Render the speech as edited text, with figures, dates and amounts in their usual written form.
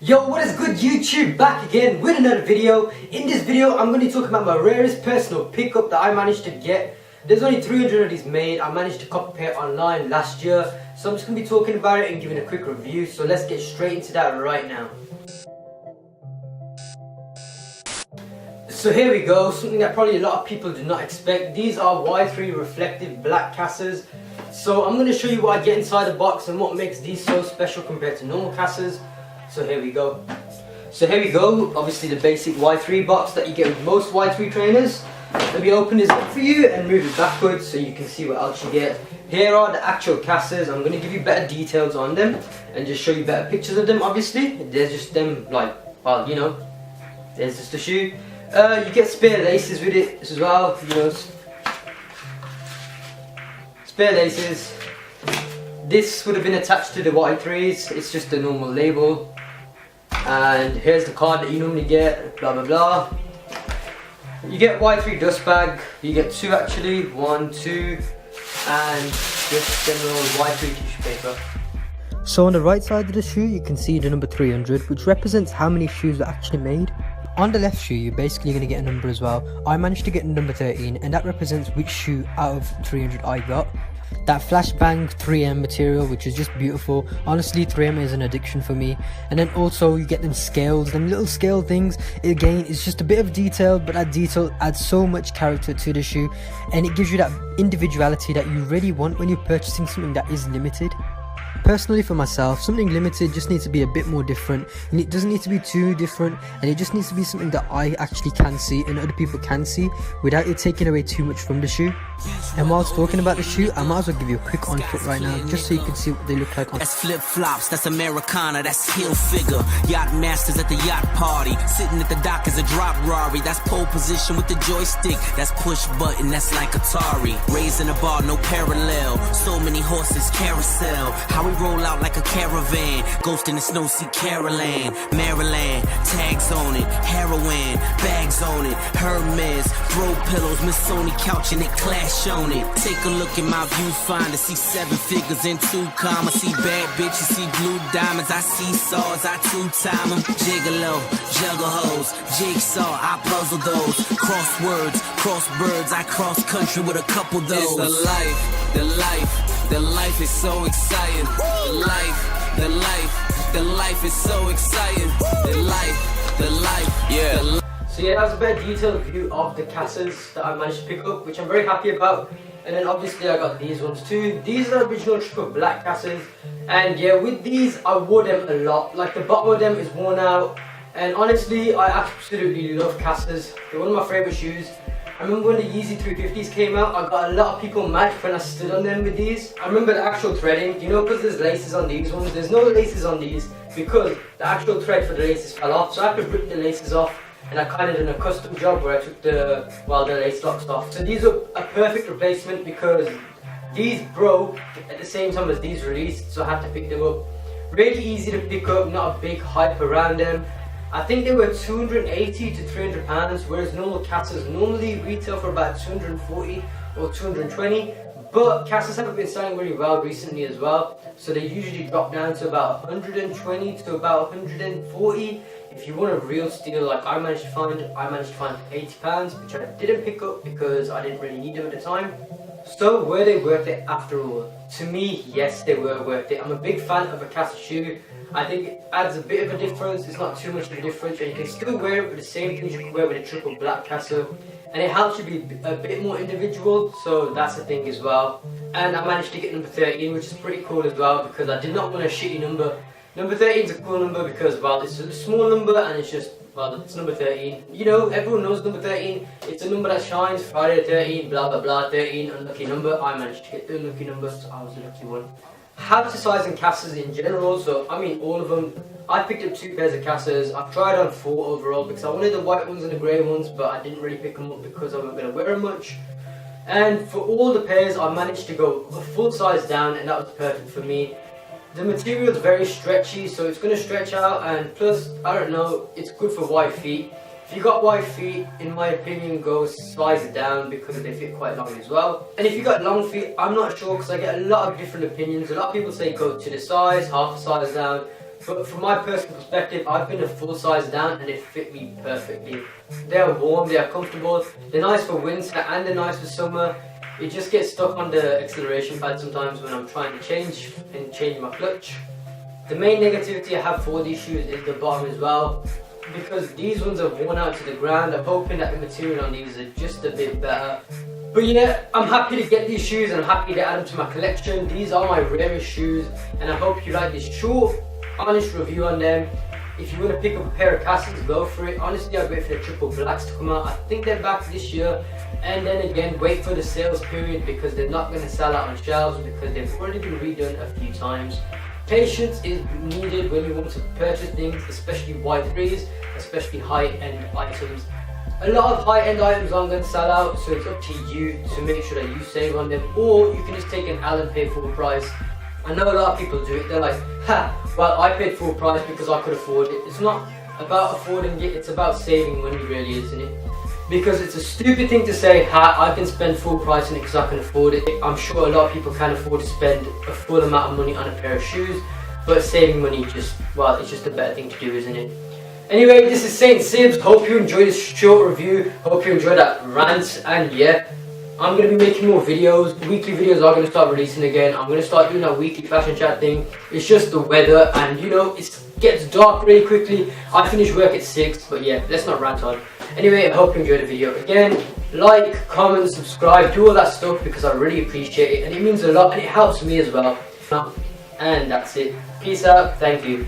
Yo, what is good YouTube? Back again with another video. In this video I'm going to talk about my rarest personal pickup that I managed to get. There's only 300 of these made. I managed to copy pair online last year, so I'm just going to be talking about it and giving a quick review. So let's get straight into that right now. So here we go, something that probably a lot of people do not expect. These are Y3 reflective black Qasas. So I'm going to show you what I get inside the box and what makes these so special compared to normal Qasas. So here we go. Obviously the basic Y3 box that you get with most Y3 trainers. Let me open this up for you and move it backwards so you can see what else you get. Here are the actual Qasas. I'm going to give you better details on them and just show you better pictures of them. Obviously there's just them, like, well, you know, there's just the shoe. You get spare laces with it as well, you know, spare laces. This would have been attached to the Y3s, it's just a normal label. And here's the card that you normally get, blah blah blah. You get Y3 dust bag, you get two actually, 1, 2, and just general Y3 tissue paper. So on the right side of the shoe you can see the number 300, which represents how many shoes are actually made. On the left shoe, you're basically going to get a number as well. I managed to get number 13, and that represents which shoe out of 300 I got. That flashbang 3M material, which is just beautiful. Honestly, 3M is an addiction for me. And then also you get them scales, them little scale things. Again, it's just a bit of detail, but that detail adds so much character to the shoe, and it gives you that individuality that you really want when you're purchasing something that is limited. Personally, for myself, something limited just needs to be a bit more different, and it doesn't need to be too different, and it just needs to be something that I actually can see and other people can see without it taking away too much from the shoe. And whilst talking about the shoe, I might as well give you a quick on foot right now just so you can see what they look like on. That's flip flops, that's Americana, that's heel figure. Yacht masters at the yacht party, sitting at the dock is a drop Rari. That's pole position with the joystick, that's push button, that's like Atari. Raising the bar, no parallel, so many horses carousel. How we roll out like a caravan, ghost in the snow, see Caroline, Maryland, tags on it, heroin, bags on it, Hermes, throw pillows, Miss Sony couch and it clash on it. Take a look at my viewfinder, see 7 figures in 2 commas, see bad bitches, see blue diamonds, I see saws, I 2-time them, gigolo, juggle hoes, jigsaw, I puzzle those, crosswords, crossbirds, I cross country with a couple those. It's the life is so exciting. The life is so exciting. The life, yeah. So yeah, that was a better detailed view of the Qasas that I managed to pick up, which I'm very happy about. And then obviously I got these ones too. These are original triple black Qasas, and yeah, with these I wore them a lot. Like the bottom of them is worn out, and honestly I absolutely love Qasas. They're one of my favourite shoes. I remember when the Yeezy 350s came out, I got a lot of people mad when I stood on them with these. I remember the actual threading, you know, because there's laces on these ones. There's no laces on these because the actual thread for the laces fell off, so I had to rip the laces off. And I kind of did a custom job where I took the lace locks off. So these are a perfect replacement because these broke at the same time as these released, so I had to pick them up. Really easy to pick up, not a big hype around them. I think they were 280 to 300 pounds, whereas normal Qasas normally retail for about 240 or 220. But Qasas haven't been selling really well recently as well, so they usually drop down to about 120 to about 140. If you want a real steal like I managed to find for 80 pounds, which I didn't pick up because I didn't really need them at the time. So were they worth it after all? To me, yes, they were worth it. I'm a big fan of a Qasa shoe. I think it adds a bit of a difference. It's not too much of a difference, and you can still wear it with the same things you can wear with a triple black Qasa. And it helps you be a bit more individual, so that's the thing as well. And I managed to get number 13, which is pretty cool as well because I did not want a shitty number. Number 13 is a cool number because, well, it's a small number and it's just, well, it's number 13. You know, everyone knows number 13. It's a number that shines, Friday the 13, blah blah blah, 13, unlucky number. I managed to get the unlucky number, so I was the lucky one. How to size in Qasas in general, so I mean all of them. I picked up 2 pairs of Qasas. I've tried on 4 overall because I wanted the white ones and the grey ones, but I didn't really pick them up because I wasn't going to wear them much. And for all the pairs I managed to go a full size down, and that was perfect for me. The material is very stretchy, so it's going to stretch out, and plus, I don't know, it's good for wide feet. If you got wide feet, in my opinion, go size it down because they fit quite long as well. And if you got long feet, I'm not sure because I get a lot of different opinions. A lot of people say go to the size, half a size down. but from my personal perspective, I've been a full size down and it fit me perfectly. They are warm, they are comfortable, they're nice for winter and they're nice for summer. It just gets stuck on the acceleration pad sometimes when I'm trying to change my clutch. The main negativity I have for these shoes is the bottom as well, because these ones are worn out to the ground. I'm hoping that the material on these are just a bit better. But yeah, I'm happy to get these shoes and I'm happy to add them to my collection. These are my rarest shoes and I hope you like this short, honest review on them. If you want to pick up a pair of Qasas, go for it. Honestly, I'd wait for the triple blacks to come out. I think they're back this year. And then again, wait for the sales period because they're not going to sell out on shelves because they've already been redone a few times. Patience is needed when you want to purchase things, especially Y3s, especially high-end items. A lot of high-end items aren't going to sell out, so it's up to you to make sure that you save on them, or you can just take an L and pay full price. I know a lot of people do it. They're like, ha, well, I paid full price because I could afford it. It's not about affording it, it's about saving money, really, isn't it? Because it's a stupid thing to say, ha, I can spend full price on it because I can afford it. I'm sure a lot of people can afford to spend a full amount of money on a pair of shoes, but saving money just, well, it's just a better thing to do, isn't it? Anyway, this is Saint Sibs. Hope you enjoyed this short review. Hope you enjoyed that rant. And yeah, I'm going to be making more videos. Weekly videos are going to start releasing again. I'm going to start doing that weekly fashion chat thing. It's just the weather and you know, it gets dark really quickly. I finish work at 6, but yeah, let's not rant on. Anyway, I hope you enjoyed the video. Again, like, comment, subscribe, do all that stuff because I really appreciate it. And it means a lot and it helps me as well. And that's it. Peace out. Thank you.